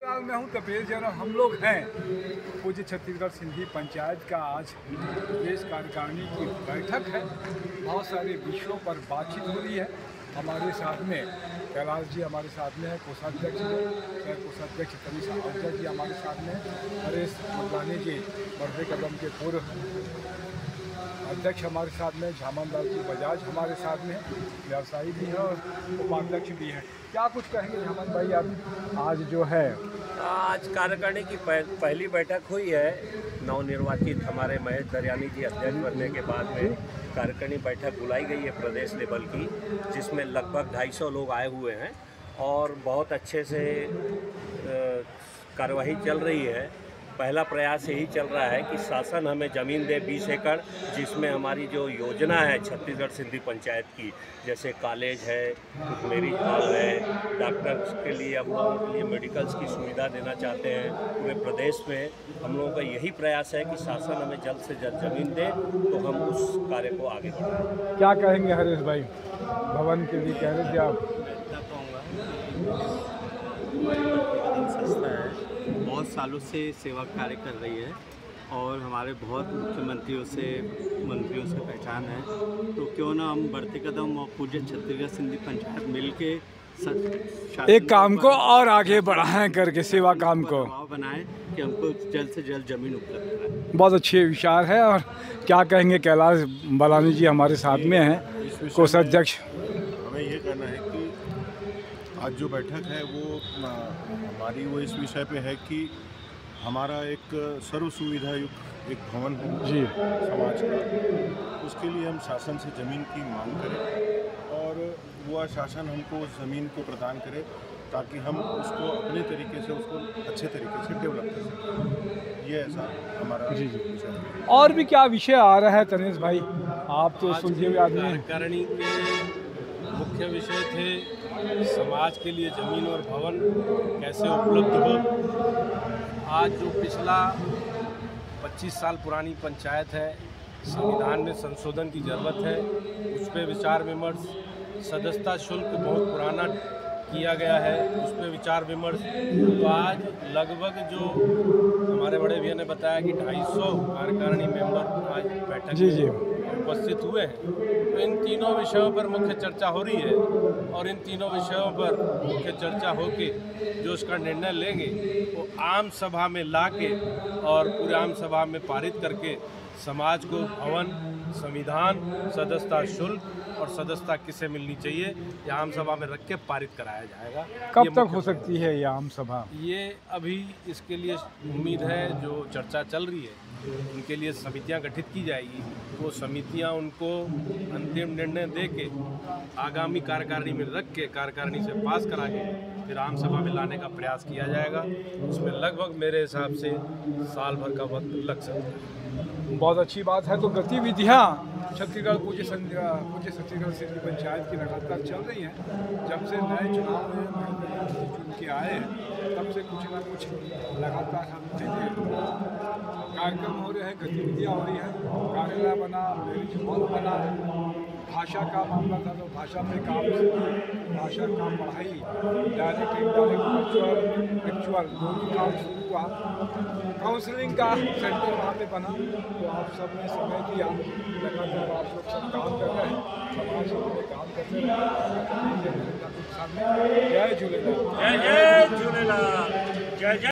मैं हूँ तपेश जैन। हम लोग हैं पूज्य छत्तीसगढ़ सिंधी पंचायत का आज प्रदेश कार्यकारिणी की बैठक है। बहुत सारे विषयों पर बातचीत हो रही है। हमारे साथ में कैलाश जी हमारे साथ में है, कोषाध्यक्ष जी, कोषाध्यक्ष तनीष आहूजा जी हमारे साथ में, हरेश मंगलानी जी बढ़ते कदम के पूर्व अध्यक्ष हमारे साथ में, झामन लाल जी बजाज हमारे साथ में, व्यवसायी भी हैं और उपाध्यक्ष भी हैं। क्या कुछ कहेंगे झामन भाई आप? आज जो है आज कार्यकारिणी की पहली बैठक हुई है। नवनिर्वाचित हमारे महेश दरयानी जी अध्यक्ष बनने के बाद में कार्यकारिणी बैठक बुलाई गई है प्रदेश लेवल की, जिसमें लगभग 250 लोग आए हुए हैं और बहुत अच्छे से कार्यवाही चल रही है। पहला प्रयास यही चल रहा है कि शासन हमें ज़मीन दे 20 एकड़, जिसमें हमारी जो योजना है छत्तीसगढ़ सिंधी पंचायत की, जैसे कॉलेज है, मैरिज हॉल है, डॉक्टर्स के लिए हम लोगों के लिए मेडिकल्स की सुविधा देना चाहते हैं। पूरे प्रदेश में हम लोगों का यही प्रयास है कि शासन हमें जल्द से जल्द ज़मीन दे तो हम उस कार्य को आगे बढ़ाएं। क्या कहेंगे हरेश भाई? भवन के लिए कह रहे थे आप? संस्था है, बहुत सालों से सेवा कार्य कर रही है और हमारे बहुत मंत्रियों से पहचान है। तो क्यों ना हम बढ़ते कदम और पूज्य छत्तीसगढ़ सिंधी पंचायत मिलके एक काम को और आगे बढ़ाएं करके सेवा काम को बनाएं कि हमको जल्द से जल्द जमीन उपलब्ध कराएं। बहुत अच्छे विचार है। और क्या कहेंगे? कैलाश बलानी जी हमारे साथ में हैं, कोषाध्यक्ष। हमें ये कहना है कि आज जो बैठक है वो हमारी वो इस विषय पे है कि हमारा एक सर्व सुविधा युक्त एक भवन हो जी समाज का, उसके लिए हम शासन से ज़मीन की मांग करें और वो शासन हमको उस ज़मीन को प्रदान करे ताकि हम उसको अपने तरीके से उसको अच्छे तरीके से डेवलप कर सकें। ये ऐसा हमारा जी विषय है। और भी क्या विषय आ रहा है तनीष भाई? आप तो सुलझे हुए आदमी हैं। कार्यकारिणी के मुख्य विषय थे समाज के लिए ज़मीन और भवन कैसे उपलब्ध हो। आज जो पिछला 25 साल पुरानी पंचायत है, संविधान में संशोधन की ज़रूरत है, उस पर विचार विमर्श। सदस्यता शुल्क बहुत पुराना किया गया है, उस पर विचार विमर्श। तो आज लगभग जो हमारे बड़े भैया ने बताया कि 250 कार्यकारिणी मेंबर आज बैठक में उपस्थित हुए हैं। तो इन तीनों विषयों पर मुख्य चर्चा हो रही है और इन तीनों विषयों पर मुख्य चर्चा होके जो उसका निर्णय लेंगे वो आम सभा में लाके और पूरे आम सभा में पारित करके समाज को भवन, संविधान, सदस्यता शुल्क और सदस्यता किसे मिलनी चाहिए ये आम सभा में रख के पारित कराया जाएगा। कब तक हो सकती है ये आम सभा? ये अभी इसके लिए उम्मीद है, जो चर्चा चल रही है उनके लिए समितियां गठित की जाएगी। वो समितियां उनको अंतिम निर्णय दे के आगामी कार्यकारिणी में रख के कार्यकारिणी से पास करा के फिर आम सभा में लाने का प्रयास किया जाएगा। उसमें लगभग मेरे हिसाब से साल भर का वक्त लग सकता है। बहुत अच्छी बात है। तो गतिविधियाँ छत्तीसगढ़ पूज्य छत्तीसगढ़ सिंधी पंचायत की लगातार चल रही हैं। जब से नए चुनाव में चुन के आए हैं तब से कुछ ना कुछ लगातार हम कार्यक्रम हो रहे हैं, गतिविधियाँ हो रही हैं। कार्यालय बना, मैरिज हॉल बना, भाषा का मामला था तो भाषा पे काम, भाषा का पढ़ाई, डायरेक्ट इनडायरेक्ट वर्चुअल दोनों काम शुरू हुआ। काउंसलिंग का सेंटर वहाँ पे बना। तो आप सब ने समय दिया, लगातार आप लोग सब काम कर रहे हैं, समाज के लिए काम करते रहे। जय झूलेलाल। जय झूलेलाल। जय